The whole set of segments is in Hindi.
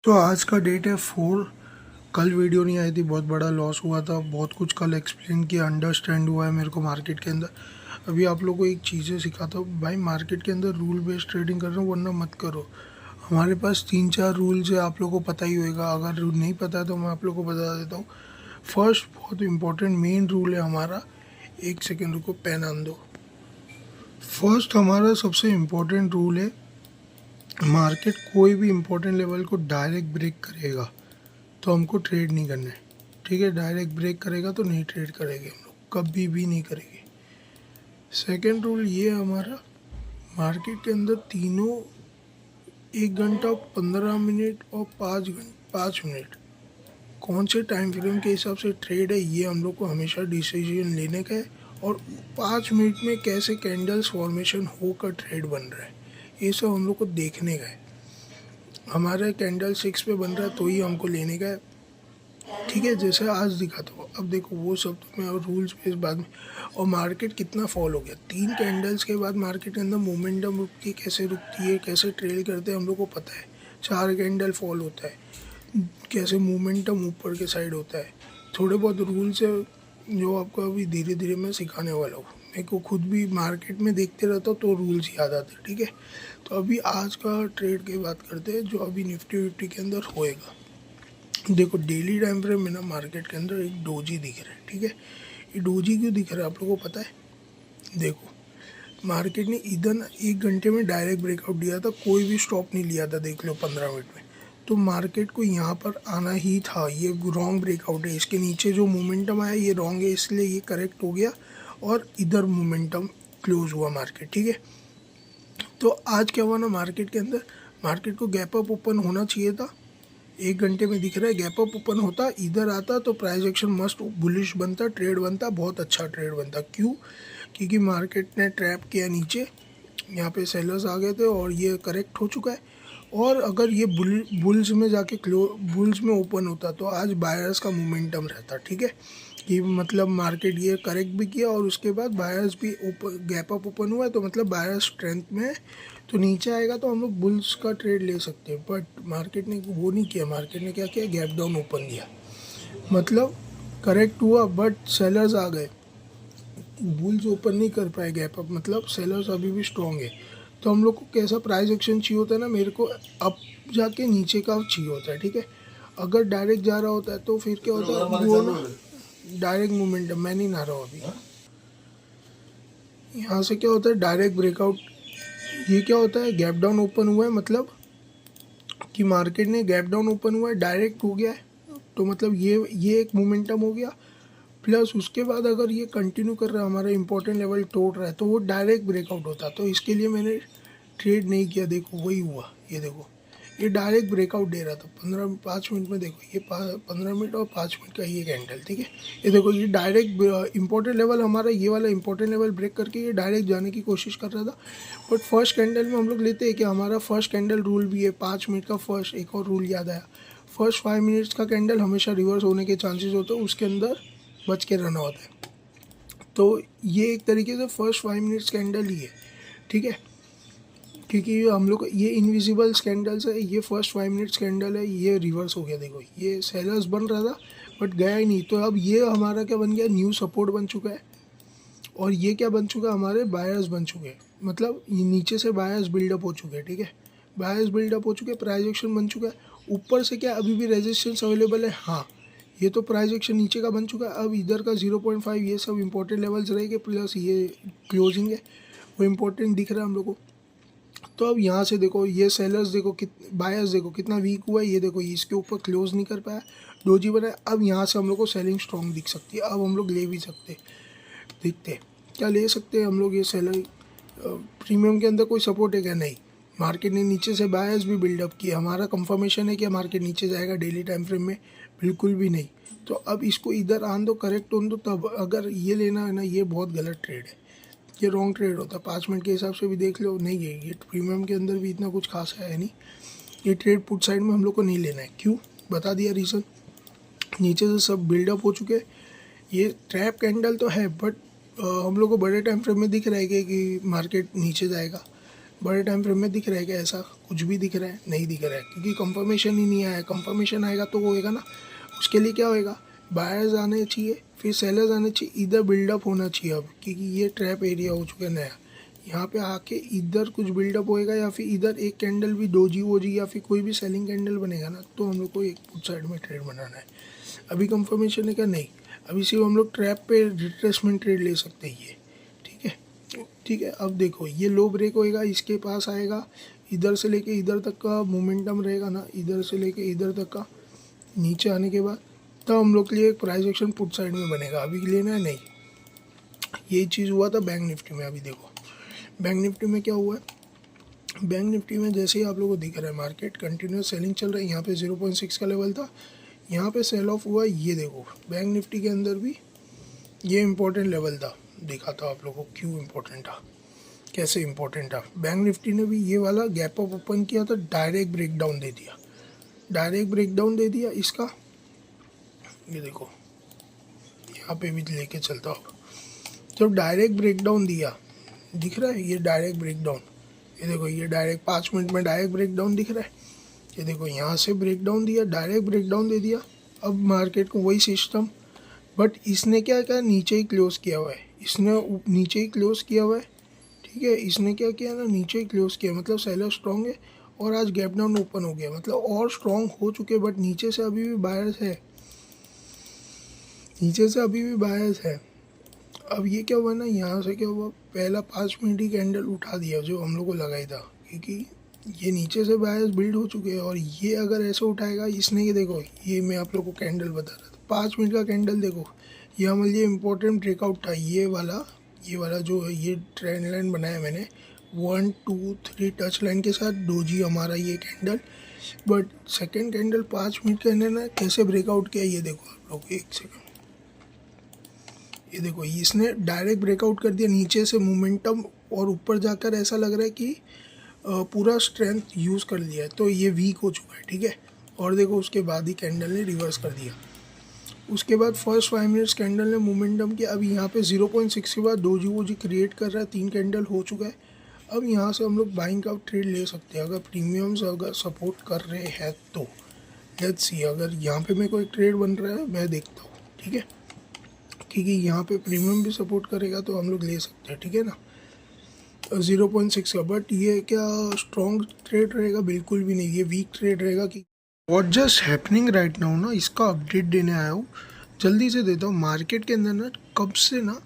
तो आज का डेट है 4। कल वीडियो नहीं आई थी, बहुत बड़ा लॉस हुआ था। बहुत कुछ कल एक्सप्लेन किया, अंडरस्टैंड हुआ है मेरे को मार्केट के अंदर। अभी आप लोगों को एक चीज़ें सिखाता हूँ भाई, मार्केट के अंदर रूल बेस्ड ट्रेडिंग कर रहे हो वरना मत करो। हमारे पास 3-4 रूल्स है, आप लोगों को पता ही होगा। अगर रूल नहीं पता है तो मैं आप लोगों को बता देता हूँ। फर्स्ट बहुत इंपॉर्टेंट मेन रूल है हमारा, एक सेकेंड रुको, पेन आन दो। फर्स्ट हमारा सबसे इम्पोर्टेंट रूल है, मार्केट कोई भी इम्पोर्टेंट लेवल को डायरेक्ट ब्रेक करेगा तो हमको ट्रेड नहीं करना है। ठीक है, डायरेक्ट ब्रेक करेगा तो नहीं ट्रेड करेंगे हम लोग, कभी भी नहीं करेंगे। सेकेंड रूल ये है हमारा, मार्केट के अंदर तीनों 1 घंटा 15 मिनट और 5 मिनट कौन से टाइम फ्रेम के हिसाब से ट्रेड है, ये हम लोग को हमेशा डिसीजन लेने का है। और 5 मिनट में कैसे कैंडल्स फॉर्मेशन होकर ट्रेड बन रहा है, ये सब हम लोग को देखने का है। हमारा कैंडल 6 पे बन रहा है तो ही हमको लेने का है। ठीक है, जैसे आज दिखाता हूँ। अब देखो वो सब तो मैं रूल्स पे इस बाद में। और मार्केट कितना फॉल हो गया, 3 कैंडल्स के बाद मार्केट के अंदर मोमेंटम रुकती है, कैसे रुकती है, कैसे ट्रेल करते हैं हम लोग को पता है। 4 कैंडल फॉल होता है, कैसे मोमेंटम ऊपर के साइड होता है। थोड़े बहुत रूल्स है जो आपको अभी धीरे धीरे मैं सिखाने वाला हूँ। मेरे को खुद भी मार्केट में देखते रहता हूँ तो रूल्स याद आते हैं। ठीक है, तो अभी आज का ट्रेड की बात करते हैं जो अभी निफ्टी विफ्टी के अंदर होएगा। देखो डेली टाइम फ्रेम में ना मार्केट के अंदर एक डोजी दिख रहा है। ठीक है, ये डोजी क्यों दिख रहा है आप लोगों को पता है? देखो मार्केट ने इधर 1 घंटे में डायरेक्ट ब्रेकआउट दिया था, कोई भी स्टॉप नहीं लिया था, देख लो 15 मिनट में। तो मार्केट को यहाँ पर आना ही था, ये रॉन्ग ब्रेकआउट है। इसके नीचे जो मोमेंटम आया ये रॉन्ग है, इसलिए ये करेक्ट हो गया और इधर मोमेंटम क्लोज हुआ मार्केट। ठीक है, तो आज क्या हुआ ना मार्केट के अंदर, मार्केट को गैप अप ओपन होना चाहिए था। 1 घंटे में दिख रहा है गैप अप ओपन होता, इधर आता तो प्राइस एक्शन मस्त बुलिश बनता, ट्रेड बनता, बहुत अच्छा ट्रेड बनता। क्यों? क्योंकि मार्केट ने ट्रैप किया नीचे, यहाँ पे सेलर्स आ गए थे और ये करेक्ट हो चुका है। और अगर ये बुल्स में जाके बुल्स में ओपन होता तो आज बायर्स का मोमेंटम रहता। ठीक है, कि मतलब मार्केट ये करेक्ट भी किया और उसके बाद बायर्स भी ओपन गैप अप ओपन हुआ है, तो मतलब बायर्स स्ट्रेंथ में है, तो नीचे आएगा तो हम लोग बुल्स का ट्रेड ले सकते हैं। बट मार्केट ने वो नहीं किया, मार्केट ने क्या किया, गैप डाउन ओपन दिया, मतलब करेक्ट हुआ बट सेलर्स आ गए, बुल्स ओपन नहीं कर पाए गैप अप, मतलब सेलर्स अभी भी स्ट्रॉन्ग है। तो हम लोग को कैसा प्राइस एक्शन चाहिए होता है ना, मेरे को अप जाके नीचे का चाहिए होता है। ठीक है, अगर डायरेक्ट जा रहा होता है तो फिर क्या होता है, वो ना डायरेक्ट मोमेंटम मैं नहीं ना रहा हूँ अभी। यहाँ से क्या होता है, डायरेक्ट ब्रेकआउट। ये क्या होता है, गैप डाउन ओपन हुआ है, मतलब कि मार्केट ने गैप डाउन ओपन हुआ है, डायरेक्ट हो गया है, तो मतलब ये एक मोमेंटम हो गया। प्लस उसके बाद अगर ये कंटिन्यू कर रहा है, हमारा इंपॉर्टेंट लेवल तोड़ रहा है, तो वो डायरेक्ट ब्रेकआउट होता। तो इसके लिए मैंने ट्रेड नहीं किया। देखो वही हुआ, ये देखो ये डायरेक्ट ब्रेकआउट दे रहा था 5 मिनट में। देखो ये 15 मिनट और 5 मिनट का ये कैंडल। ठीक है, ये देखो ये डायरेक्ट इंपॉर्टेंट लेवल हमारा, ये वाला इंपॉर्टेंट लेवल ब्रेक करके ये डायरेक्ट जाने की कोशिश कर रहा था। बट फर्स्ट कैंडल में हम लोग लेते हैं कि हमारा फर्स्ट कैंडल रूल भी है 5 मिनट का। फर्स्ट एक और रूल याद आया, फर्स्ट 5 मिनट्स का कैंडल हमेशा रिवर्स होने के चांसेस होते हैं, उसके अंदर बच के रहना होता है। तो ये एक तरीके से फर्स्ट 5 मिनट्स कैंडल ही है। ठीक है, क्योंकि हम लोग ये इनविजिबल कैंडल्स है, ये फर्स्ट 5 मिनट्स कैंडल है, ये रिवर्स हो गया। देखो ये सेलर्स बन रहा था बट गया ही नहीं, तो अब ये हमारा क्या बन गया, न्यू सपोर्ट बन चुका है। और ये क्या बन चुका है, हमारे बायर्स बन चुके हैं, मतलब ये नीचे से बायर्स बिल्डअप हो चुके हैं। ठीक है, बायर्स बिल्डअप हो चुके हैं, प्राइस एक्शन बन चुका है। ऊपर से क्या अभी भी रेजिस्टेंस अवेलेबल है, हाँ ये तो प्राइस एक्शन नीचे का बन चुका है। अब इधर का 0.5 ये सब इंपॉर्टेंट लेवल्स रहेंगे, प्लस ये क्लोजिंग है वो इंपॉर्टेंट दिख रहा है हम लोग को। तो अब यहाँ से देखो ये सेलर्स देखो बायर्स देखो कितना वीक हुआ है, ये देखो इसके ऊपर क्लोज नहीं कर पाया, डोजी बनाया। अब यहाँ से हम लोग को सेलिंग स्ट्रॉन्ग दिख सकती है, अब हम लोग ले भी सकते दिखते क्या ले सकते हैं हम लोग। ये सेलर प्रीमियम के अंदर कोई सपोर्ट है क्या? नहीं। मार्केट ने नीचे से बायर्स भी बिल्डअप किया, हमारा कंफर्मेशन है कि मार्केट नीचे जाएगा डेली टाइम फ्रेम में? बिल्कुल भी नहीं। तो अब इसको इधर आन दो, करेक्ट होने दो, तब अगर ये लेना है ना, ये बहुत गलत ट्रेड है, ये रॉन्ग ट्रेड होता है। 5 मिनट के हिसाब से भी देख लो, नहीं है ये प्रीमियम के अंदर भी इतना कुछ खास है नहीं। ये ट्रेड पुट साइड में हम लोग को नहीं लेना है। क्यों? बता दिया रीज़न, नीचे से सब बिल्डअप हो चुके हैं। ये ट्रैप कैंडल तो है बट हम लोग को बड़े टाइम फ्रेम में दिख रहा है कि मार्केट नीचे जाएगा, बड़े टाइम फ्रेम में दिख रहा है कि ऐसा कुछ भी दिख रहा है? नहीं दिख रहा है, क्योंकि कंफर्मेशन ही नहीं आया। कंफर्मेशन आएगा तो होएगा ना, उसके लिए क्या होएगा, बायर्स आने चाहिए, फिर सेलर्स आने चाहिए, इधर बिल्डअप होना चाहिए अब, क्योंकि ये ट्रैप एरिया हो चुका है नया। यहाँ पे आके इधर कुछ बिल्डअप होएगा, या फिर इधर एक कैंडल भी डोजी वोजी या फिर कोई भी सेलिंग कैंडल बनेगा ना, तो हम लोग को एक पुट साइड में ट्रेड बनाना है। अभी कंफर्मेशन है क्या? नहीं, अभी सिर्फ हम लोग ट्रैप पे रिट्रेसमेंट ट्रेड ले सकते हैं ये। ठीक है, ठीक है। अब देखो ये लो ब्रेक होएगा, इसके पास आएगा, इधर से लेके इधर तक का मोमेंटम रहेगा ना, इधर से लेके इधर तक का, नीचे आने के बाद तब हम लोग के लिए एक प्राइस एक्शन पुट साइड में बनेगा। अभी लेना है नहीं। यही चीज़ हुआ था बैंक निफ्टी में। अभी देखो बैंक निफ्टी में क्या हुआ है। बैंक निफ्टी में जैसे ही आप लोगों को दिख रहा है मार्केट कंटिन्यूस सेलिंग चल रहा है। यहाँ पे 0.6 का लेवल था, यहाँ पे सेल ऑफ हुआ। ये देखो बैंक निफ्टी के अंदर भी ये इम्पोर्टेंट लेवल था, दिखा था आप लोगों को क्यों इम्पोर्टेंट था, कैसे इम्पोर्टेंट था। बैंक निफ्टी ने भी ये वाला गैप अप ओपन किया था, डायरेक्ट ब्रेकडाउन दे दिया, डायरेक्ट ब्रेकडाउन दे दिया इसका। ये देखो यहाँ पे भी लेके चलता हूँ, जब डायरेक्ट ब्रेकडाउन दिया, दिख रहा है ये डायरेक्ट ब्रेकडाउन। ये देखो ये डायरेक्ट 5 मिनट में डायरेक्ट ब्रेकडाउन दिख रहा है। ये देखो यहाँ से ब्रेकडाउन दिया, डायरेक्ट ब्रेकडाउन दे दिया। अब मार्केट को वही सिस्टम, बट इसने क्या किया, नीचे ही क्लोज किया हुआ है, इसने नीचे ही क्लोज किया हुआ है। ठीक है, इसने क्या किया ना, नीचे ही क्लोज किया, मतलब सेलर स्ट्रॉन्ग है और आज गैप डाउन ओपन हो गया, मतलब और स्ट्रॉन्ग हो चुके, बट नीचे से अभी भी बायर्स है, नीचे से अभी भी बायर्स है। अब ये क्या हुआ ना, यहाँ से क्या हुआ, पहला 5 मिनट ही कैंडल उठा दिया जो हम लोग को लगाई था, क्योंकि ये नीचे से बायर्स बिल्ड हो चुके हैं। और ये अगर ऐसे उठाएगा इसने, ये देखो ये मैं आप लोग को कैंडल बता रहा था, 5 मिनट का कैंडल देखो, ये हमारे लिए इम्पोर्टेंट ब्रेकआउट था। ये वाला जो है, ये ट्रेंड लाइन बनाया मैंने 1 2 3 टच लाइन के साथ, डोजी हमारा ये candle. But second candle 5 minute के अंदर ना कैसे ब्रेकआउट किया, ये देखो आप लोग, एक सेकेंड, ये देखो इसने डायरेक्ट ब्रेकआउट कर दिया नीचे से मोमेंटम, और ऊपर जाकर ऐसा लग रहा है कि पूरा स्ट्रेंथ यूज़ कर लिया है, तो ये वीक हो चुका है। ठीक है, और देखो उसके बाद ही कैंडल ने रिवर्स कर दिया। उसके बाद फर्स्ट 5 मिनट्स कैंडल ने मोमेंटम किया। अब यहाँ पे 0.6 के बाद डोजी वोजी क्रिएट कर रहा है, 3 कैंडल हो चुका है। अब यहाँ से हम लोग बाइंग का ट्रेड ले सकते हैं, अगर प्रीमियम्स अगर सपोर्ट कर रहे हैं तो। लेट्स सी, अगर यहाँ पे मेरे को एक ट्रेड बन रहा है, मैं देखता हूँ। ठीक है, क्योंकि यहाँ पे प्रीमियम भी सपोर्ट करेगा तो हम लोग ले सकते हैं। ठीक है ना, 0.6 का, बट ये क्या स्ट्रॉन्ग ट्रेड रहेगा? बिल्कुल भी नहीं, ये वीक ट्रेड रहेगा। कि what just happening right now ना, इसका अपडेट देने आया हूँ, जल्दी से देता हूँ। मार्केट के अंदर ना कब से ना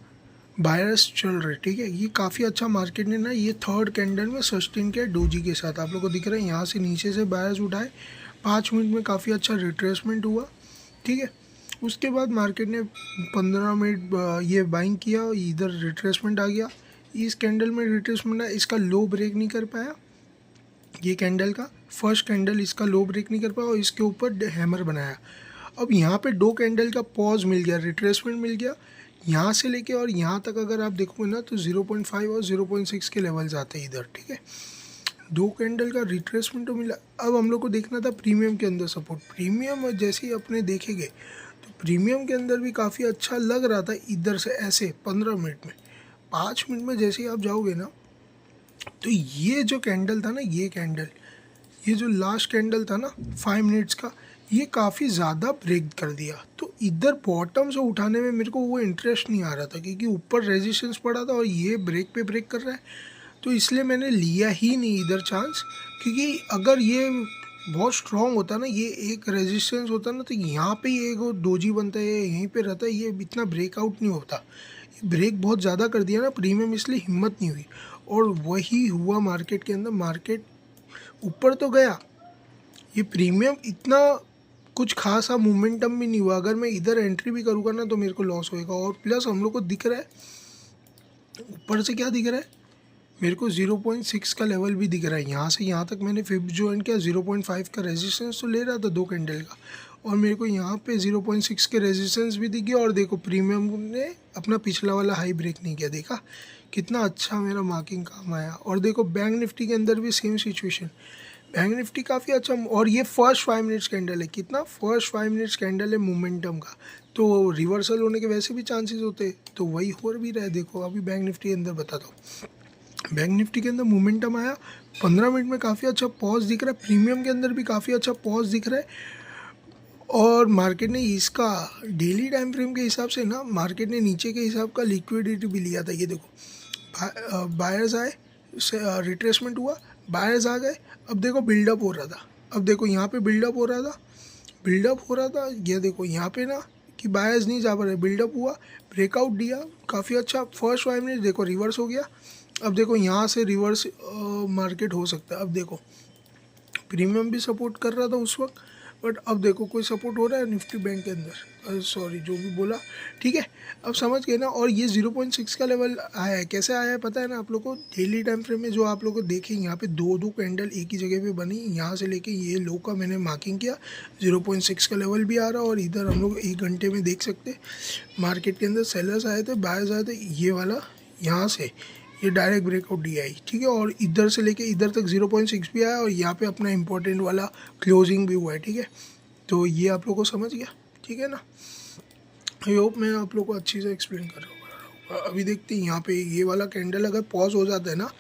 बायर्स चल रहे, ठीक है, ये काफ़ी अच्छा मार्केट ने ना ये थर्ड कैंडल में सस्टेन किया डोजी के साथ। आप लोग को दिख रहा है यहाँ से नीचे से बायर्स उठाए, 5 मिनट में काफ़ी अच्छा रिट्रेसमेंट हुआ। ठीक है, उसके बाद मार्केट ने 15 मिनट ये बाइंग किया, इधर रिट्रेसमेंट आ गया। इस कैंडल में रिट्रेसमेंट है, इसका लो ब्रेक नहीं कर पाया, ये कैंडल का फर्स्ट कैंडल इसका लो ब्रेक नहीं कर पाया, और इसके ऊपर हैमर बनाया। अब यहाँ पे 2 कैंडल का पॉज मिल गया, रिट्रेसमेंट मिल गया, यहाँ से लेके और यहाँ तक अगर आप देखोगे ना तो 0.5 और 0.6 के लेवल्स आते हैं इधर। ठीक है, 2 कैंडल का रिट्रेसमेंट तो मिला। अब हम लोग को देखना था प्रीमियम के अंदर सपोर्ट। प्रीमियम जैसे ही अपने देखेंगे तो प्रीमियम के अंदर भी काफ़ी अच्छा लग रहा था इधर से ऐसे 15 मिनट में। 5 मिनट में जैसे ही आप जाओगे ना तो ये जो कैंडल था ना, ये कैंडल, ये जो लास्ट कैंडल था ना 5 मिनट्स का, ये काफ़ी ज़्यादा ब्रेक कर दिया। तो इधर बॉटम से उठाने में मेरे को वो इंटरेस्ट नहीं आ रहा था, क्योंकि ऊपर रेजिस्टेंस पड़ा था और ये ब्रेक पे ब्रेक कर रहा है, तो इसलिए मैंने लिया ही नहीं इधर चांस। क्योंकि अगर ये बहुत स्ट्रॉन्ग होता ना, ये एक रेजिस्टेंस होता ना, तो यहाँ पे ही एक डोजी बनता है, यहीं पे रहता है, ये इतना ब्रेकआउट नहीं होता। ये ब्रेक बहुत ज़्यादा कर दिया ना प्रीमियम, इसलिए हिम्मत नहीं हुई, और वही हुआ मार्केट के अंदर। मार्केट ऊपर तो गया, ये प्रीमियम इतना कुछ खासा मोमेंटम भी नहीं हुआ। अगर मैं इधर एंट्री भी करूँगा ना तो मेरे को लॉस होएगा। और प्लस हम लोग को दिख रहा है ऊपर से क्या दिख रहा है, मेरे को 0.6 का लेवल भी दिख रहा है। यहाँ से यहाँ तक मैंने फिर ज्वाइन किया, 0.5 का रेजिस्टेंस तो ले रहा था 2 कैंडल का, और मेरे को यहाँ पे 0.6 के रेजिस्टेंस भी दिख गया। और देखो प्रीमियम ने अपना पिछला वाला हाई ब्रेक नहीं किया, देखा कितना अच्छा मेरा मार्किंग काम आया। और देखो बैंक निफ्टी के अंदर भी सेम सिचुएशन, बैंक निफ्टी काफ़ी अच्छा। और ये फर्स्ट 5 मिनट्स कैंडल है, कितना फर्स्ट 5 मिनट्स कैंडल है मोमेंटम का, तो रिवर्सल होने के वैसे भी चांसेस होते, तो वही हो भी रहा है। देखो अभी बैंक निफ्टी के अंदर बताता हूँ, बैंक निफ्टी के अंदर मोमेंटम आया, 15 मिनट में काफ़ी अच्छा पॉज दिख रहा है, प्रीमियम के अंदर भी काफ़ी अच्छा पॉज दिख रहा है। और मार्केट ने इसका डेली टाइम फ्रेम के हिसाब से ना, मार्केट ने नीचे के हिसाब का लिक्विडिटी भी लिया था। ये देखो बायर्स आए, रिट्रेसमेंट हुआ, बायर्स आ गए, अब देखो बिल्डअप हो रहा था, अब देखो यहाँ पे बिल्डअप हो रहा था, ये देखो यहाँ पे ना कि बायर्स नहीं जा पा रहे, बिल्डअप हुआ, ब्रेकआउट दिया, काफ़ी अच्छा फर्स्ट 5 मिनट देखो रिवर्स हो गया। अब देखो यहाँ से रिवर्स मार्केट हो सकता है। अब देखो प्रीमियम भी सपोर्ट कर रहा था उस वक्त, बट अब देखो कोई सपोर्ट हो रहा है निफ्टी बैंक के अंदर, सॉरी जो भी बोला, ठीक है अब समझ गए ना। और ये 0.6 का लेवल आया है, कैसे आया है पता है ना आप लोग को? डेली टाइम फ्रेम में जो आप लोग को देखें, यहाँ पे दो कैंडल एक ही जगह पे बनी, यहाँ से लेके ये लो का मैंने मार्किंग किया, 0.6 का लेवल भी आ रहा है। और इधर हम लोग 1 घंटे में देख सकते मार्केट के अंदर सेलर्स आए थे, बायर्स आए थे, ये वाला यहाँ से ये डायरेक्ट ब्रेकआउट डी आई, ठीक है। और इधर से लेके इधर तक 0.6 भी आया, और यहाँ पे अपना इंपॉर्टेंट वाला क्लोजिंग भी हुआ है, ठीक है। तो ये आप लोग को समझ गया, ठीक है ना। आई होप मैं आप लोग को अच्छी से एक्सप्लेन कर रहा हूँ। अभी देखते हैं यहाँ पे ये वाला कैंडल अगर पॉज हो जाता है ना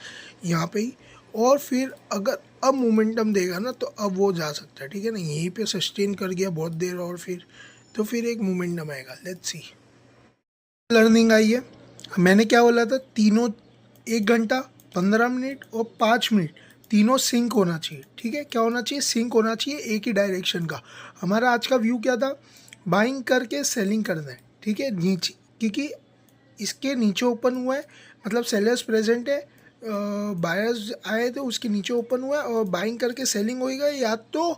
यहाँ पे ही, और फिर अगर अब मोमेंटम देगा ना तो अब वो जा सकता है, ठीक है ना। यहीं पे सस्टेन कर गया बहुत देर, और फिर एक मोमेंटम आएगा, लेट्स सी। लर्निंग आई है, मैंने क्या बोला था, तीनों 1 घंटा 15 मिनट और 5 मिनट तीनों सिंक होना चाहिए, ठीक है। क्या होना चाहिए? सिंक होना चाहिए एक ही डायरेक्शन का। हमारा आज का व्यू क्या था? बाइंग करके सेलिंग करना है, ठीक है, नीचे, क्योंकि इसके नीचे ओपन हुआ है, मतलब सेलर्स प्रेजेंट है, बायर्स आए थे, उसके नीचे ओपन हुआ है और बाइंग करके सेलिंग होएगा, या तो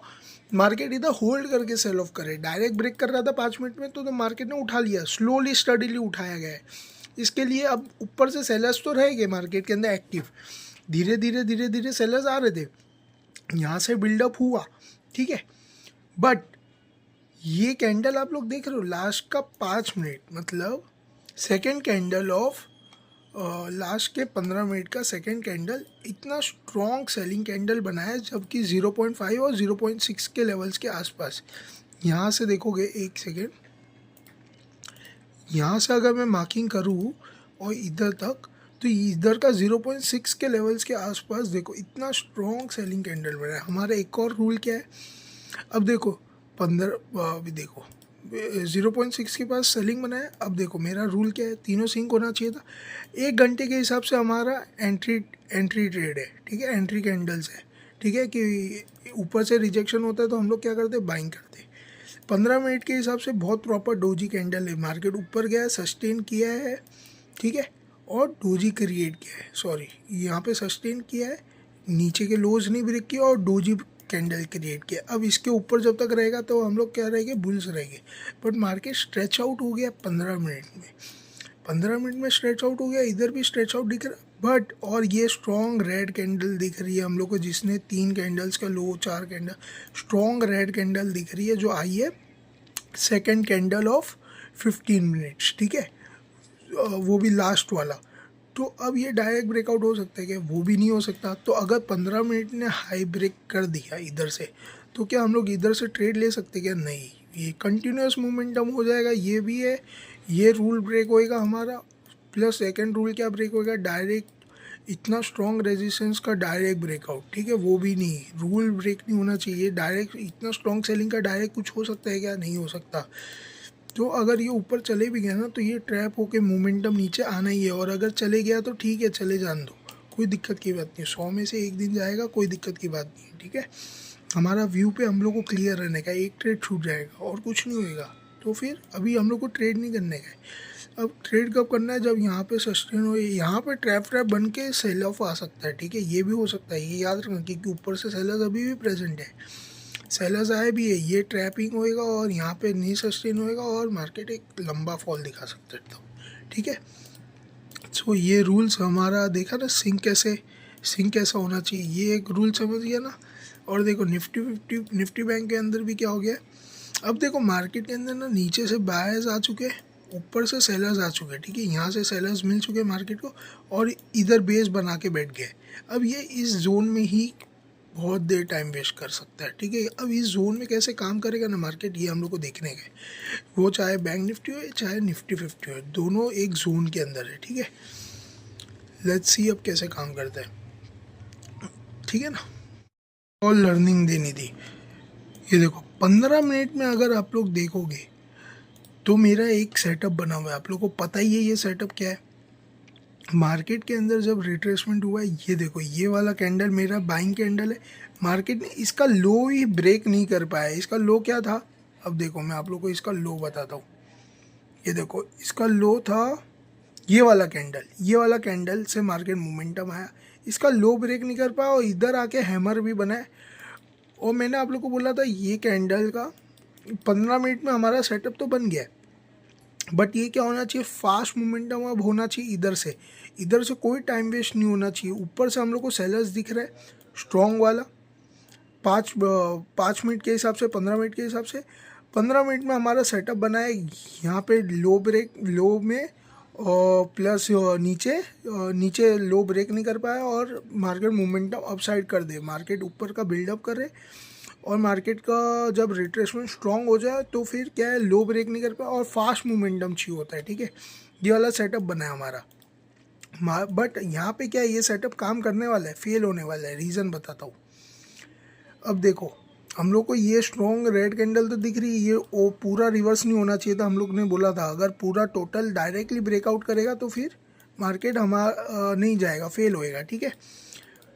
मार्केट इधर होल्ड करके सेल ऑफ करे। डायरेक्ट ब्रेक कर रहा था 5 मिनट में तो मार्केट ने उठा लिया, स्लोली स्टडीली उठाया गया है। इसके लिए अब ऊपर से सेलर्स तो रहेंगे मार्केट के अंदर एक्टिव, धीरे धीरे सेलर्स आ रहे थे, यहाँ से बिल्डअप हुआ, ठीक है। बट ये कैंडल आप लोग देख रहे हो लास्ट का 5 मिनट, मतलब सेकेंड कैंडल ऑफ लास्ट के 15 मिनट का सेकेंड कैंडल, इतना स्ट्रॉन्ग सेलिंग कैंडल बनाया, जबकि 0.5 और 0.6 के लेवल्स के आसपास। यहाँ से देखोगे, एक सेकेंड, यहाँ से अगर मैं मार्किंग करूँ और इधर तक, तो इधर का 0.6 के लेवल्स के आसपास देखो इतना स्ट्रॉन्ग सेलिंग कैंडल बना है। हमारा एक और रूल क्या है, अब देखो 15 अभी देखो 0.6 के पास सेलिंग बना है। अब देखो मेरा रूल क्या है, तीनों सिंक होना चाहिए था। 1 घंटे के हिसाब से हमारा एंट्री ट्रेड है, ठीक है, एंट्री कैंडल्स है, ठीक है, कि ऊपर से रिजेक्शन होता है तो हम लोग क्या करते हैं, बाइंग करते हैं। 15 मिनट के हिसाब से बहुत प्रॉपर डोजी कैंडल है, मार्केट ऊपर गया है, सस्टेन किया है, ठीक है, और डोजी क्रिएट किया है, सॉरी यहाँ पे सस्टेन किया है, नीचे के लोज नहीं ब्रेक किया और डोजी कैंडल क्रिएट किया। अब इसके ऊपर जब तक रहेगा तो हम लोग क्या रहेंगे, बुल्स रहेंगे। बट मार्केट स्ट्रेच आउट हो गया 15 मिनट में, 15 मिनट में स्ट्रेच आउट हो गया, इधर भी स्ट्रेच आउट दिख रहा, बट और ये स्ट्रॉन्ग रेड कैंडल दिख रही है हम लोग को, जिसने 3 कैंडल्स का लो, 4 कैंडल स्ट्रॉन्ग रेड कैंडल दिख रही है, जो आई है सेकेंड कैंडल ऑफ 15 मिनट्स, ठीक है, वो भी लास्ट वाला। तो अब ये डायरेक्ट ब्रेकआउट हो सकता है क्या? वो भी नहीं हो सकता। तो अगर 15 मिनट ने हाई ब्रेक कर दिया इधर से, तो क्या हम लोग इधर से ट्रेड ले सकते क्या? नहीं, ये कंटिन्यूस मोमेंटम हो जाएगा, ये भी है, ये रूल ब्रेक होएगा हमारा। प्लस सेकंड रूल क्या ब्रेक होएगा, डायरेक्ट इतना स्ट्रॉन्ग रेजिस्टेंस का डायरेक्ट ब्रेकआउट, ठीक है, वो भी नहीं, रूल ब्रेक नहीं होना चाहिए। डायरेक्ट इतना स्ट्रॉन्ग सेलिंग का डायरेक्ट कुछ हो सकता है क्या? नहीं हो सकता। तो अगर ये ऊपर चले भी गया ना तो ये ट्रैप होके मोमेंटम नीचे आना ही है, और अगर चले गया तो ठीक है, चले जान दो, कोई दिक्कत की बात नहीं। 100 में से 1 दिन जाएगा, कोई दिक्कत की बात नहीं है, ठीक है। हमारा व्यू पे हम लोग को क्लियर रहने का, एक ट्रेड छूट जाएगा और कुछ नहीं होएगा। तो फिर अभी हम लोग को ट्रेड नहीं करने का है। अब ट्रेड कब करना है, जब यहाँ पे सस्टेन हो, यहाँ पे ट्रैप बन के सेल ऑफ आ सकता है, ठीक है, ये भी हो सकता है, ये याद रखना, क्योंकि ऊपर से सेलर्स अभी भी प्रेजेंट है, सेलर्स आए भी है, ये ट्रैपिंग होएगा और यहाँ पे नहीं सस्टेन होएगा और मार्केट एक लंबा फॉल दिखा सकता है, तो ठीक है। सो ये रूल्स हमारा देखा ना, सिंक कैसा होना चाहिए, ये एक रूल समझ गया ना। और देखो निफ्टी बैंक के अंदर भी क्या हो गया, अब देखो मार्केट के अंदर ना नीचे से बायर्स आ चुके हैं, ऊपर से सेलर्स आ चुके हैं, ठीक है, यहाँ से सेलर्स मिल चुके हैं मार्केट को और इधर बेस बना के बैठ गए। अब ये इस जोन में ही बहुत देर टाइम वेस्ट कर सकता है, ठीक है। अब इस जोन में कैसे काम करेगा ना मार्केट, ये हम लोग को देखने का है, वो चाहे बैंक निफ्टी हो चाहे निफ्टी 50 हो, दोनों एक जोन के अंदर है, ठीक है। लेट्स सी अब कैसे काम करता है, ठीक है ना। और लर्निंग देनी थी। ये देखो 15 मिनट में अगर आप लोग देखोगे तो मेरा एक सेटअप बना हुआ है, आप लोग को पता ही है ये सेटअप क्या है। मार्केट के अंदर जब रिट्रेसमेंट हुआ है, ये देखो ये वाला कैंडल मेरा बाइंग कैंडल है। मार्केट ने इसका लो ही ब्रेक नहीं कर पाया। इसका लो क्या था, अब देखो मैं आप लोग को इसका लो बताता हूँ। ये देखो इसका लो था ये वाला कैंडल, ये वाला कैंडल से मार्केट मोमेंटम आया, इसका लो ब्रेक नहीं कर पाया और इधर आके हैमर भी बना है। और मैंने आप लोग को बोला था ये कैंडल का 15 मिनट में हमारा सेटअप तो बन गया है, बट ये क्या होना चाहिए, फास्ट मोमेंटम अब होना चाहिए इधर से कोई टाइम वेस्ट नहीं होना चाहिए। ऊपर से हम लोग को सेलर्स दिख रहा है स्ट्रॉन्ग वाला, 5 मिनट के हिसाब से, 15 मिनट के हिसाब से। 15 मिनट में हमारा सेटअप बना है, यहाँ पे लो ब्रेक, लो में प्लस नीचे लो ब्रेक नहीं कर पाया और मार्केट मोमेंटम अपसाइड कर दे, मार्केट ऊपर का बिल्डअप करे और मार्केट का जब रिट्रेसमेंट स्ट्रांग हो जाए तो फिर क्या है, लो ब्रेक नहीं कर पाया और फास्ट मोमेंटम चाहिए होता है, ठीक है। ये वाला सेटअप बना है हमारा, बट यहाँ पे क्या है, ये सेटअप काम करने वाला है, फेल होने वाला है। रीज़न बताता हूँ। अब देखो हम लोग को ये स्ट्रॉन्ग रेड कैंडल तो दिख रही है, ये वो पूरा रिवर्स नहीं होना चाहिए था। हम लोग ने बोला था अगर पूरा टोटल डायरेक्टली ब्रेकआउट करेगा तो फिर मार्केट हमारा नहीं जाएगा, फेल होएगा, ठीक है।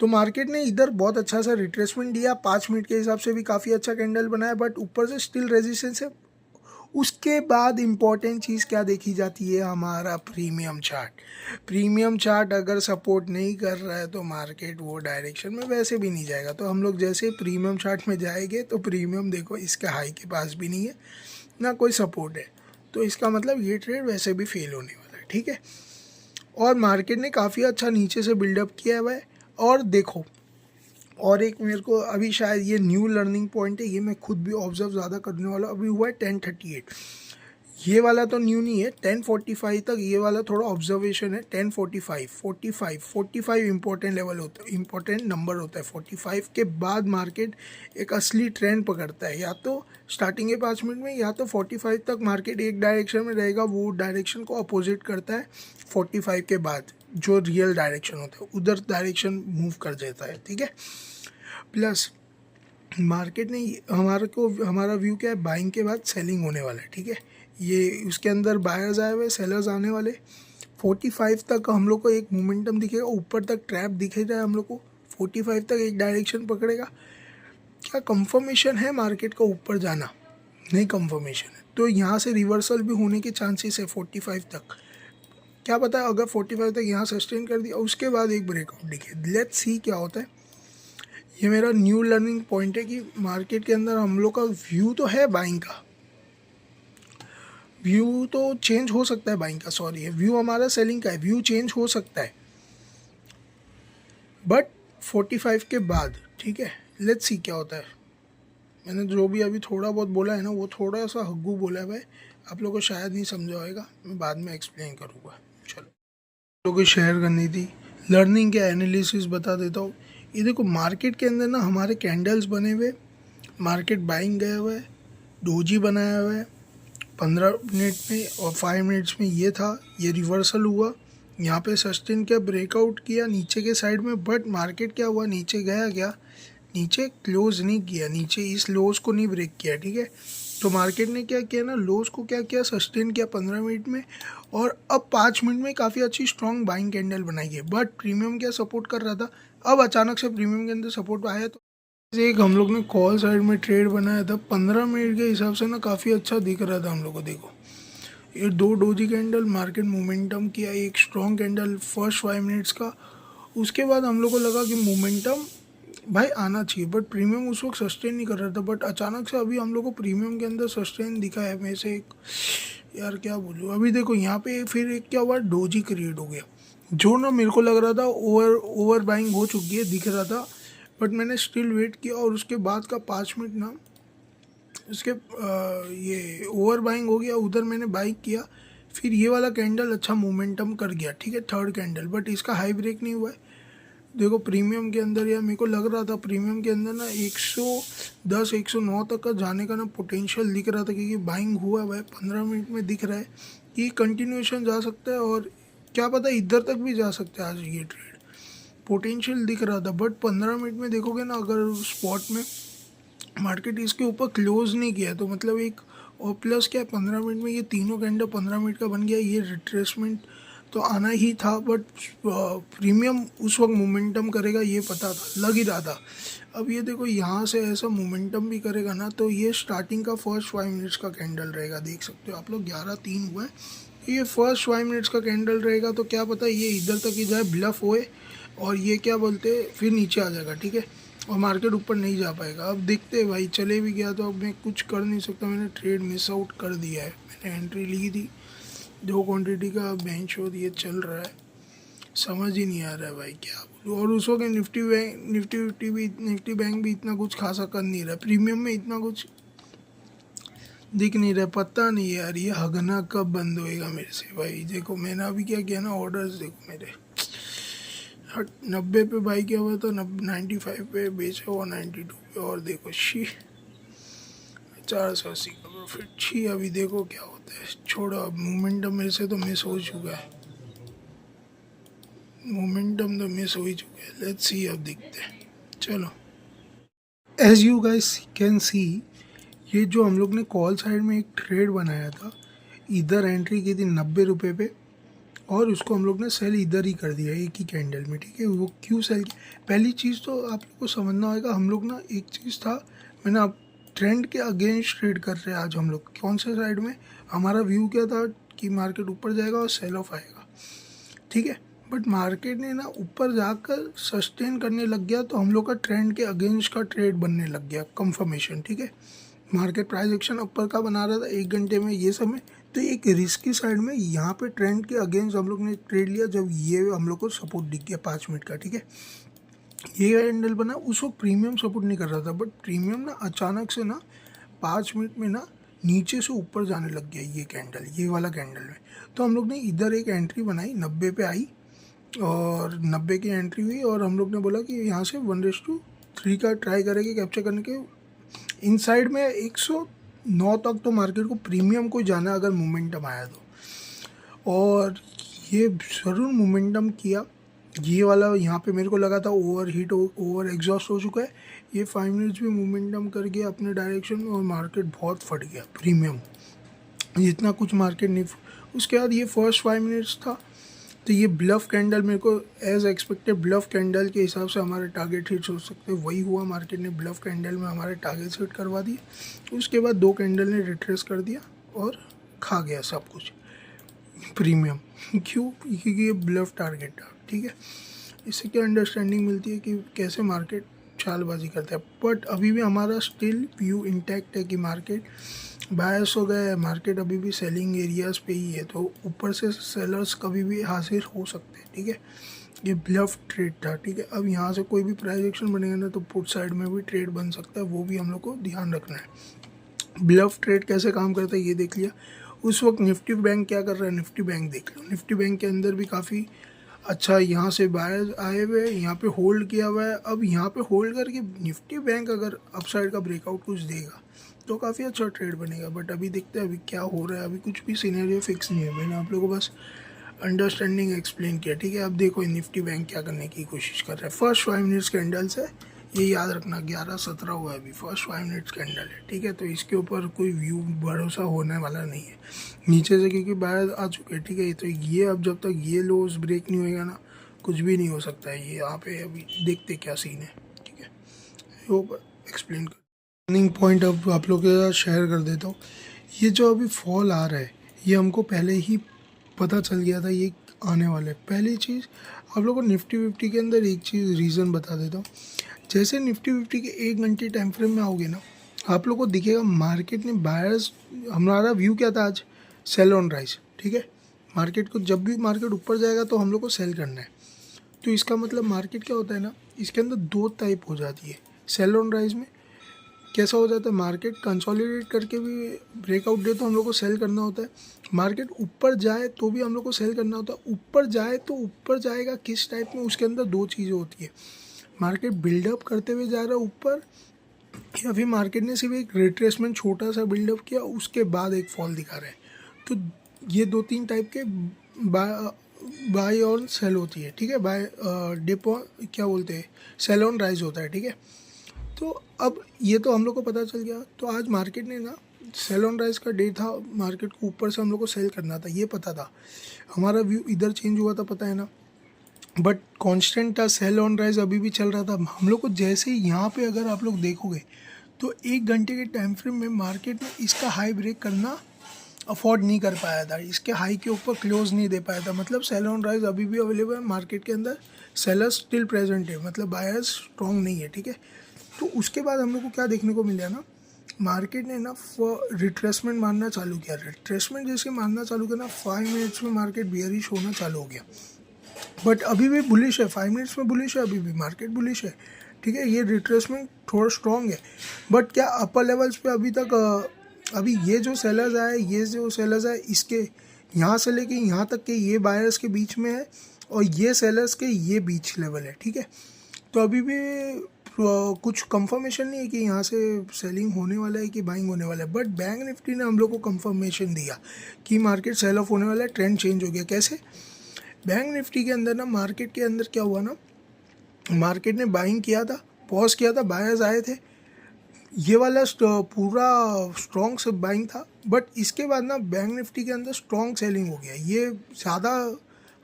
तो मार्केट ने इधर बहुत अच्छा सा रिट्रेसमेंट दिया, 5 मिनट के हिसाब से भी काफ़ी अच्छा कैंडल बनाया, बट ऊपर से स्टिल रेजिस्टेंस है। उसके बाद इम्पॉर्टेंट चीज़ क्या देखी जाती है, हमारा प्रीमियम चार्ट। प्रीमियम चार्ट अगर सपोर्ट नहीं कर रहा है तो मार्केट वो डायरेक्शन में वैसे भी नहीं जाएगा। तो हम लोग जैसे प्रीमियम चार्ट में जाएंगे तो प्रीमियम देखो इसके हाई के पास भी नहीं है, ना कोई सपोर्ट है, तो इसका मतलब ये ट्रेड वैसे भी फेल होने वाला है, ठीक है। और मार्केट ने काफ़ी अच्छा नीचे से बिल्डअप किया हुआ है। और देखो और एक मेरे को अभी शायद ये न्यू लर्निंग पॉइंट है, ये मैं खुद भी ऑब्जर्व ज़्यादा करने वाला हूँ। अभी हुआ है 10:38, ये वाला तो न्यू नहीं है, 10:45 तक ये वाला थोड़ा ऑब्जर्वेशन है। 10:45 इंपॉर्टेंट लेवल होता है, इंपॉर्टेंट नंबर होता है। 45 के बाद मार्केट एक असली ट्रेंड पकड़ता है, या तो स्टार्टिंग के 5 मिनट में, या तो 45 तक मार्केट एक डायरेक्शन में रहेगा, वो डायरेक्शन को अपोजिट करता है। 45 के बाद जो रियल डायरेक्शन होता है उधर डायरेक्शन मूव कर देता है, ठीक है। प्लस मार्केट ने हमारा व्यू क्या है, बाइंग के बाद सेलिंग होने वाला है, ठीक है। ये उसके अंदर बायर्स आए हुए, सेलर्स आने वाले। 45 तक हम लोग को एक मोमेंटम दिखेगा, ऊपर तक ट्रैप दिखेगा हम लोग को। 45 तक एक डायरेक्शन पकड़ेगा। क्या कंफर्मेशन है मार्केट का ऊपर जाना? नहीं कंफर्मेशन है, तो यहाँ से रिवर्सल भी होने के चांसेस है 45 तक। क्या पता है अगर 45 तक यहाँ सस्टेन कर दिया उसके बाद एक ब्रेकआउट दिखे, लेट्स सी क्या होता है। ये मेरा न्यू लर्निंग पॉइंट है कि मार्केट के अंदर हम लोग का व्यू तो है बाइंग का, व्यू तो चेंज हो सकता है बाइंग का, सॉरी, है व्यू हमारा सेलिंग का है, व्यू चेंज हो सकता है बट 45 के बाद, ठीक है। लेट्स सी क्या होता है। मैंने जो भी अभी थोड़ा बहुत बोला है ना, वो थोड़ा सा हग्गू बोला है भाई, आप लोगों को शायद नहीं समझा होएगा, मैं बाद में एक्सप्लेन करूँगा। चलो लोगों को शेयर करनी थी लर्निंग के एनालिसिस बता देता हूँ। ये देखो मार्केट के अंदर ना हमारे कैंडल्स बने हुए, मार्केट बाइंग गए हुए, डोजी बनाया हुआ है 15 मिनट में और 5 मिनट्स में। ये था, ये रिवर्सल हुआ, यहाँ पे सस्टेन किया, ब्रेकआउट किया नीचे के साइड में, बट मार्केट क्या हुआ, नीचे गया, क्या नीचे क्लोज नहीं किया, नीचे इस लोज को नहीं ब्रेक किया, ठीक है। तो मार्केट ने क्या किया ना, लोज को क्या किया, सस्टेन किया 15 मिनट में, और अब 5 मिनट में काफ़ी अच्छी स्ट्रॉन्ग बाइंग कैंडल बनाई है। बट प्रीमियम क्या सपोर्ट कर रहा था, अब अचानक से प्रीमियम के अंदर सपोर्ट आया। तो एक हम लोग ने कॉल साइड में ट्रेड बनाया था 15 मिनट के हिसाब से ना, काफ़ी अच्छा दिख रहा था हम लोग को। देखो ये 2 डोजी कैंडल, मार्केट मोमेंटम किया, एक स्ट्रॉन्ग कैंडल फर्स्ट 5 मिनट्स का। उसके बाद हम लोग को लगा कि मोमेंटम भाई आना चाहिए, बट प्रीमियम उस वक्त सस्टेन नहीं कर रहा था। बट अचानक से अभी हम लोग को प्रीमियम के अंदर सस्टेन दिखा है। मैं से एक यार क्या बोलूँ, अभी देखो यहाँ पे फिर एक क्या हुआ, डोजी क्रिएट हो गया, जो ना मेरे को लग रहा था ओवर बाइंग हो चुकी है, दिख रहा था, बट मैंने स्टिल वेट किया। और उसके बाद का 5 मिनट ना उसके ये ओवर बाइंग हो गया, उधर मैंने बाइक किया, फिर ये वाला कैंडल अच्छा मोमेंटम कर गया, ठीक है, थर्ड कैंडल, बट इसका हाई ब्रेक नहीं हुआ है। देखो प्रीमियम के अंदर, या मेरे को लग रहा था प्रीमियम के अंदर ना 110 109 तक का जाने का ना पोटेंशियल दिख रहा था, क्योंकि बाइंग हुआ है 15 मिनट में दिख रहा है कि कंटिन्यूएशन जा सकता है और क्या पता इधर तक भी जा सकता है आज ये ट्रेड, पोटेंशियल दिख रहा था। बट 15 मिनट में देखोगे ना, अगर स्पॉट में मार्केट इसके ऊपर क्लोज नहीं किया तो मतलब एक, और प्लस क्या 15 मिनट में ये तीनों कैंडल 15 मिनट का बन गया, ये रिट्रेसमेंट तो आना ही था। बट प्रीमियम उस वक्त मोमेंटम करेगा ये पता था, लग ही रहा था। अब ये देखो यहाँ से ऐसा मोमेंटम भी करेगा ना, तो ये स्टार्टिंग का फर्स्ट 5 मिनट्स का कैंडल रहेगा, देख सकते हो आप लोग 11:03 हुआ है, ये फर्स्ट 5 मिनट्स का कैंडल रहेगा। तो क्या पता ये इधर तक ही जाए, ब्लफ होए, और ये क्या बोलते फिर नीचे आ जाएगा, ठीक है, और मार्केट ऊपर नहीं जा पाएगा। अब देखते हैं भाई, चले भी गया तो अब मैं कुछ कर नहीं सकता, मैंने ट्रेड मिस आउट कर दिया है। मैंने एंट्री ली थी, 2 क्वांटिटी का बेंच हो दिए, चल रहा है, समझ ही नहीं आ रहा है भाई क्या बोलूँ। और उस वक्त निफ्टी बैंक भी इतना कुछ खासा कर नहीं रहा, प्रीमियम में इतना कुछ दिख नहीं रहा, पता नहीं यार ये हगना कब बंद होएगा मेरे से भाई। देखो मैंने अभी क्या किया ना, ऑर्डर्स देखो मेरे 90 पे बाई किया हुआ था, 95 पे बेचा हुआ, 92 पे, और देखो 480 का प्रॉफिट। अभी देखो क्या होता है, छोड़ो अब, मोमेंटम मेरे से तो मिस हो चुका है, मोमेंटम तो मिस हो ही चुका है। लेट्स सी, अब देखते हैं, चलो। As you guys can see, ये जो हम लोग ने कॉल साइड में एक ट्रेड बनाया था, इधर एंट्री की थी 90 रुपये पे, और उसको हम लोग ने सेल इधर ही कर दिया एक ही कैंडल में, ठीक है। वो क्यों सेल किया, पहली चीज़ तो आप लोग को समझना होगा, हम लोग ना एक चीज़ था, मैंने आप ट्रेंड के अगेंस्ट ट्रेड कर रहे हैं आज हम लोग। कौन से साइड में हमारा व्यू क्या था कि मार्केट ऊपर जाएगा और सेल ऑफ आएगा, ठीक है। बट मार्केट ने ना ऊपर जाकर सस्टेन करने लग गया, तो हम लोग का ट्रेंड के अगेंस्ट का ट्रेड बनने लग गया, कंफर्मेशन, ठीक है। मार्केट प्राइस एक्शन ऊपर का बना रहा था 1 घंटे में ये समय, तो एक रिस्की साइड में यहाँ पे ट्रेंड के अगेंस्ट हम लोग ने ट्रेड लिया, जब ये हम लोग को सपोर्ट दिख गया 5 मिनट का, ठीक है। ये कैंडल बना, उस वक्त प्रीमियम सपोर्ट नहीं कर रहा था, बट प्रीमियम ना अचानक से ना 5 मिनट में ना नीचे से ऊपर जाने लग गया ये कैंडल, ये वाला कैंडल में। तो हम लोग ने इधर एक एंट्री बनाई, 90 पे आई, और 90 की एंट्री हुई, और हम लोग ने बोला कि यहाँ से 1:3 का ट्राई करेंगे कैप्चर करने के। इनसाइड में 109 तक तो मार्केट को प्रीमियम को जाना अगर मोमेंटम आया तो, और ये ज़रूर मोमेंटम किया। ये वाला यहाँ पे मेरे को लगा था ओवर हीट, ओवर एग्जॉस्ट हो चुका है, ये 5 मिनट्स भी मोमेंटम कर गया अपने डायरेक्शन में, और मार्केट बहुत फट गया प्रीमियम, इतना कुछ मार्केट नहीं। उसके बाद ये फर्स्ट 5 मिनट्स था, तो ये ब्लफ कैंडल मेरे को एज एक्सपेक्टेड, ब्लफ कैंडल के हिसाब से हमारे टारगेट हिट्स हो सकते, वही हुआ। मार्केट ने ब्लफ कैंडल में हमारे टारगेट हिट करवा दिए। उसके बाद 2 कैंडल ने रिट्रेस कर दिया और खा गया सब कुछ प्रीमियम। क्यों, क्योंकि ये ब्लफ टारगेट था, ठीक है। इससे क्या अंडरस्टैंडिंग मिलती है कि कैसे मार्केट चालबाजी करता है। बट अभी भी हमारा स्टिल व्यू इंटैक्ट है कि मार्केट बायस हो गया है, मार्केट अभी भी सेलिंग एरियाज पे ही है, तो ऊपर से सेलर्स कभी भी हासिल हो सकते हैं, ठीक है। ये ब्लफ ट्रेड था, ठीक है। अब यहाँ से कोई भी प्राइस एक्शन बनेगा ना, तो पुट साइड में भी ट्रेड बन सकता है, वो भी हम लोग को ध्यान रखना है। ब्लफ ट्रेड कैसे काम करता है ये देख लिया। उस वक्त निफ्टी बैंक क्या कर रहा है, निफ्टी बैंक देख लो। निफ्टी बैंक के अंदर भी काफ़ी अच्छा यहाँ से बायर्स आए हुए, यहाँ पे होल्ड किया हुआ है। अब यहाँ पे होल्ड करके निफ्टी बैंक अगर अपसाइड का ब्रेकआउट कुछ देगा तो काफ़ी अच्छा ट्रेड बनेगा। बट अभी देखते हैं अभी क्या हो रहा है, अभी कुछ भी सिनेरियो फिक्स नहीं है। मैंने आप लोगों को बस अंडरस्टैंडिंग एक्सप्लेन किया, ठीक है। अब देखो निफ्टी बैंक क्या करने की कोशिश कर रहा है। फर्स्ट 5 मिनट्स कैंडल से ये याद रखना, 11:17 हुआ है अभी, फर्स्ट 5 मिनट्स कैंडल है, ठीक है। तो इसके ऊपर कोई व्यू भरोसा होने वाला नहीं है नीचे से, क्योंकि बाहर आ चुके हैं, ठीक है। तो ये अब जब तक ये लोस ब्रेक नहीं होएगा ना, कुछ भी नहीं हो सकता है। ये यहाँ पे अभी देखते क्या सीन है, ठीक है। वो एक्सप्लेन कर टर्निंग पॉइंट अब आप लोग के साथ शेयर कर देता हूँ। ये जो अभी फॉल आ रहा है, ये हमको पहले ही पता चल गया था ये आने वाला है। पहली चीज़ आप लोगों को निफ्टी 50 के अंदर एक चीज़ रीज़न बता देता हूँ। जैसे निफ्टी 50 के 1 घंटे टाइम फ्रेम में आओगे ना, आप लोग को दिखेगा मार्केट ने बायर्स, हमारा व्यू क्या था आज, सेल ऑन राइज, ठीक है। मार्केट को जब भी मार्केट ऊपर जाएगा तो हम लोग को सेल करना है। तो इसका मतलब मार्केट क्या होता है ना, इसके अंदर 2 टाइप हो जाती है। सेल ऑन राइज में कैसा हो जाता है, मार्केट कंसोलिडेट करके भी ब्रेकआउट दे तो हम लोग को सेल करना होता है। मार्केट ऊपर जाए तो भी हम लोग को सेल करना होता है। ऊपर जाए तो ऊपर जाएगा किस टाइप में, उसके अंदर 2 चीज़ें होती है। मार्केट बिल्डअप करते हुए जा रहा है ऊपर, या फिर मार्केट ने सिर्फ एक रिट्रेसमेंट छोटा सा बिल्डअप किया, उसके बाद एक फॉल दिखा रहा है। तो ये 2-3 टाइप के बाय और सेल होती है, ठीक है, बाय डिप क्या बोलते हैं, सेल ऑन राइज होता है, ठीक है। तो अब ये तो हम लोग को पता चल गया। तो आज मार्केट ने ना सेल ऑन राइज का डे था, मार्केट को ऊपर से हम लोग को सेल करना था, ये पता था। हमारा व्यू इधर चेंज हुआ था, पता है ना, बट कांस्टेंट था, सेल ऑन राइज अभी भी चल रहा था हम लोग को। जैसे ही यहाँ पे अगर आप लोग देखोगे तो 1 घंटे के टाइम फ्रेम में मार्केट ने इसका हाई ब्रेक करना अफोर्ड नहीं कर पाया था, इसके हाई के ऊपर क्लोज नहीं दे पाया था। मतलब सेल ऑन राइज अभी भी अवेलेबल है मार्केट के अंदर, सेलर्स स्टिल प्रेजेंट है, मतलब बायर्स स्ट्रॉन्ग नहीं है, ठीक है। तो उसके बाद हम लोग को क्या देखने को मिला ना, मार्केट ने ना रिट्रेसमेंट मारना चालू किया। रिट्रेसमेंट जैसे मारना चालू किया ना, 5 मिनट्स में मार्केट बियरिश होना चालू हो गया, बट अभी भी बुलिश है, 5 मिनट्स में बुलिश है, अभी भी मार्केट बुलिश है, ठीक है। ये रिट्रेसमेंट थोड़ा स्ट्रॉन्ग है, बट क्या अपर लेवल्स पे अभी तक अभी ये जो सेलर्स आए, ये जो सेलर्स आए, इसके यहाँ से लेके यहाँ तक के ये बायर्स के बीच में है और ये सेलर्स के ये बीच लेवल है, ठीक है। तो अभी भी कुछ कंफर्मेशन नहीं है कि यहाँ से सेलिंग होने वाला है कि बाइंग होने वाला है, बट बैंक निफ्टी ने हम लोग को कंफर्मेशन दिया कि मार्केट सेल ऑफ होने वाला है, ट्रेंड चेंज हो गया। कैसे? बैंक निफ्टी के अंदर ना, मार्केट के अंदर क्या हुआ ना, मार्केट ने बाइंग किया था, पॉज किया था, बायर्स आए थे, ये वाला पूरा स्ट्रॉन्ग से बाइंग था, बट इसके बाद ना बैंक निफ्टी के अंदर स्ट्रॉन्ग सेलिंग हो गया, ये ज़्यादा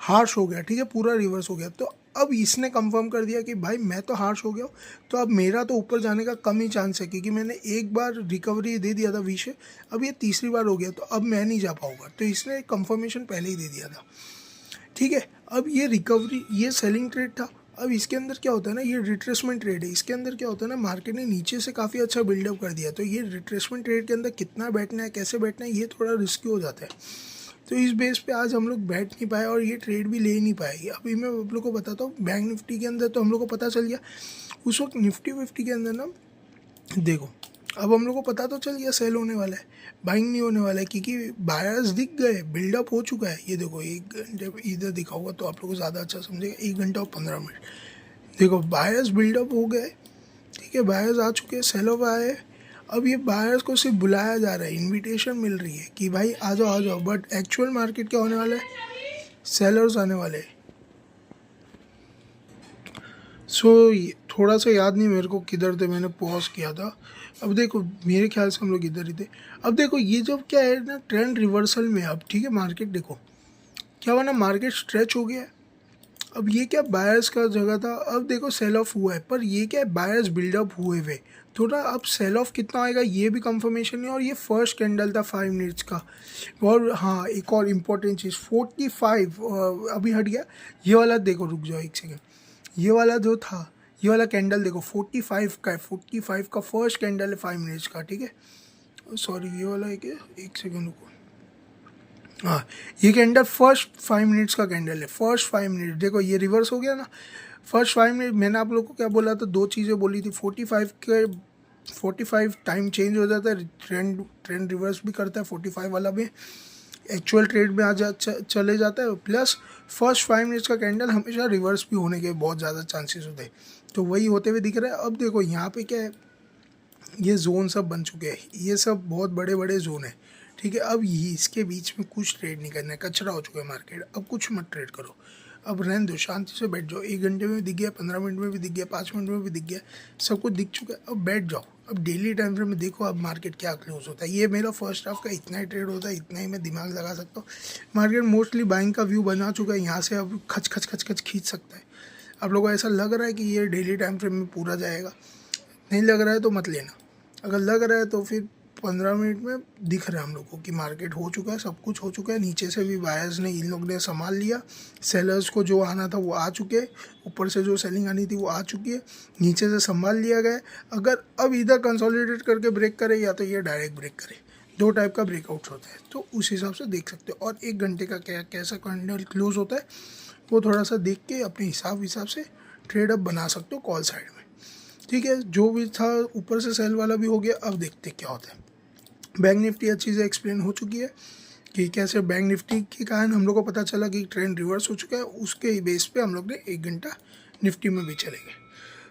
हार्श हो गया, ठीक है, पूरा रिवर्स हो गया। तो अब इसने कंफर्म कर दिया कि भाई मैं तो हार्श हो गया हूँ, तो अब मेरा तो ऊपर जाने का कम ही चांस है, क्योंकि मैंने एक बार रिकवरी दे दिया था विषय, अब ये तीसरी बार हो गया, तो अब मैं नहीं जा पाऊँगा। तो इसने कंफर्मेशन पहले ही दे दिया था, ठीक है। अब ये रिकवरी, ये सेलिंग ट्रेड था। अब इसके अंदर क्या होता है ना, ये रिट्रेसमेंट ट्रेड है, इसके अंदर क्या होता है ना, मार्केट ने नीचे से काफ़ी अच्छा बिल्डअप कर दिया, तो ये रिट्रेसमेंट ट्रेड के अंदर कितना बैठना है, कैसे बैठना है, ये थोड़ा रिस्की हो जाता है। तो इस बेस पे आज हम लोग बैठ नहीं पाए और ये ट्रेड भी ले नहीं पाएगी। अभी मैं आप लोग को बताता हूँ, बैंक निफ्टी के अंदर तो हम लोग को पता चल गया उस वक्त, निफ्टी फिफ्टी के अंदर ना देखो, अब हम लोग को पता तो चल गया सेल होने वाला है, बाइंग नहीं होने वाला है, क्योंकि बायर्स दिख गए, बिल्डअप हो चुका है। ये देखो 1 घंटे इधर दिखाऊंगा तो आप लोग को ज़्यादा अच्छा समझेगा, 1 घंटा और 15 मिनट देखो, बायर्स बिल्डअप हो गए, ठीक है, बायर्स आ चुके हैं, सेल ऑफ आए। अब ये बायर्स को सिर्फ बुलाया जा रहा है, इनविटेशन मिल रही है कि भाई आ जाओ आ जाओ, बट एक्चुअल मार्केट क्या होने वाला है, सेलर्स आने वाले हैं। सो थोड़ा सा याद नहीं मेरे को किधर थे, मैंने पॉज किया था। अब देखो मेरे ख्याल से हम लोग इधर ही थे। अब देखो ये जब क्या है ना, ट्रेंड रिवर्सल में अब, ठीक है, मार्केट देखो क्या हुआ ना, मार्केट स्ट्रेच हो गया है। अब ये क्या बायर्स का जगह था, अब देखो सेल ऑफ हुआ है, पर ये क्या है, बायर्स बिल्डअप हुए हुए थोड़ा, अब सेल ऑफ कितना आएगा ये भी कंफर्मेशन नहीं। और ये फर्स्ट कैंडल था 5 मिनट्स का। और हाँ, एक और इम्पोर्टेंट चीज़, 45 अभी हट गया, ये वाला देखो, रुक जाओ 1 सेकेंड, ये वाला जो था, ये वाला कैंडल देखो 45 का है, 45 का फर्स्ट कैंडल है 5 मिनट्स का, ठीक है। सॉरी ये वाला है क्या, 1 सेकेंड रुको, हाँ, ये कैंडल फर्स्ट 5 मिनट्स का कैंडल है, फर्स्ट 5 मिनट देखो, ये रिवर्स हो गया ना। फर्स्ट 5 मिनट मैंने आप लोग को क्या बोला था, 2 चीज़ें बोली थी, 45 टाइम चेंज हो जाता है, ट्रेंड रिवर्स भी करता है, 45 वाला भी एक्चुअल ट्रेड में चले जाता है, प्लस फर्स्ट 5 मिनट्स का कैंडल हमेशा रिवर्स भी होने के बहुत ज़्यादा चांसेस होते हैं, तो वही होते हुए दिख रहा है। अब देखो यहाँ पे क्या है, ये जोन सब बन चुके हैं, ये सब बहुत बड़े बड़े जोन है, ठीक है। अब ये इसके बीच में कुछ ट्रेड नहीं करना है, कचरा हो चुका है मार्केट, अब कुछ मत ट्रेड करो, अब रहने दो, शांति से बैठ जाओ। 1 घंटे में भी दिख गया, 15 मिनट में भी दिख गया, 5 मिनट में भी दिख गया, सब कुछ दिख चुका है, अब बैठ जाओ। अब डेली टाइम फ्रेम में देखो अब मार्केट क्या क्लोज होता है। ये मेरा फर्स्ट हाफ का इतना ही ट्रेड होता है, इतना ही मैं दिमाग लगा सकता हूँ। मार्केट मोस्टली बाइंग का व्यू बना चुका है, यहाँ से अब खच खच खच खच खींच सकता है। आप लोगों को ऐसा लग रहा है कि ये डेली टाइम फ्रेम में पूरा जाएगा, नहीं लग रहा है तो मत लेना, अगर लग रहा है तो फिर 15 मिनट में दिख रहा है हम लोग को कि मार्केट हो चुका है, सब कुछ हो चुका है। नीचे से भी बायर्स ने, इन लोग ने संभाल लिया, सेलर्स को जो आना था वो आ चुके, ऊपर से जो सेलिंग आनी थी वो आ चुकी है, नीचे से संभाल लिया गया। अगर अब इधर कंसोलिडेट करके ब्रेक करे या तो ये डायरेक्ट ब्रेक करे, 2 टाइप का ब्रेकआउट होता है, तो उस हिसाब से देख सकते हो। और 1 घंटे का कैसा कैंडल क्लोज होता है वो थोड़ा सा देख के अपने हिसाब से ट्रेड अप बना सकते हो कॉल साइड में, ठीक है। जो भी था ऊपर से सेल वाला भी हो गया, अब देखते क्या होता है। बैंक निफ्टी अच्छी से एक्सप्लेन हो चुकी है कि कैसे बैंक निफ्टी के कारण हम लोग को पता चला कि ट्रेंड रिवर्स हो चुका है, उसके बेस पे हम लोग ने 1 घंटा निफ्टी में भी चले गए।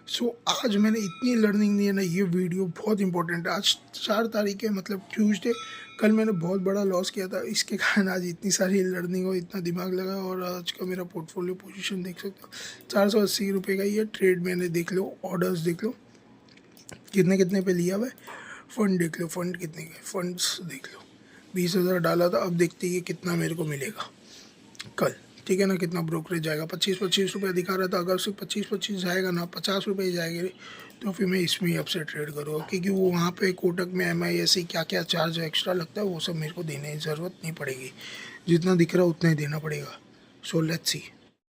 सो आज मैंने इतनी लर्निंग दी है ना, ये वीडियो बहुत इंपॉर्टेंट है। आज 4 तारीख है, मतलब ट्यूसडे। कल मैंने बहुत बड़ा लॉस किया था, इसके कारण आज इतनी सारी लर्निंग और इतना दिमाग लगा। और आज का मेरा पोर्टफोलियो पोजीशन देख सकते हो, 480 रुपये का ये ट्रेड मैंने देख लो, ऑर्डर्स देख लो कितने कितने पे लिया हुआ है, फ़ंड देख लो, फ़ंड कितने के फंड्स देख लो। 20,000 डाला था, अब देखते हैं कितना मेरे को मिलेगा कल, ठीक है ना। कितना ब्रोकरेज जाएगा, 25-25 रुपये दिखा रहा था। अगर सिर्फ 25-25 जाएगा ना, 50 रुपये जाएंगे, तो फिर मैं इसमें ही अब से ट्रेड करूँगा। क्योंकि वो वहाँ पे कोटक में MISC क्या क्या चार्ज एक्स्ट्रा लगता है, वो सब मेरे को देने की ज़रूरत नहीं पड़ेगी। जितना दिख रहा है उतना ही देना पड़ेगा। So let's see.